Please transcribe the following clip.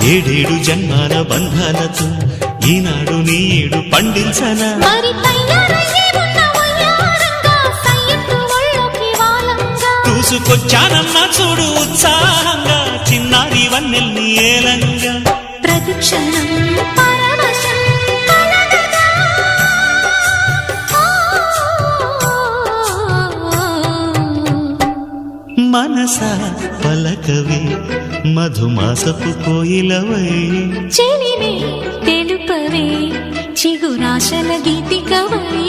ఏడేడు జన్మాల బంధాలతో ఈనాడు నీడు పండించనా చూసుకొచ్చానన్నా చూడు ఉత్సాహంగా చిన్నారి వన్నెల్ని ఏలంగా ప్రతిక్షణం మనసా పలకవే మధుమాసపు కోయిలవై చెలివే తెలుపవే చిగురాశల గీతికవై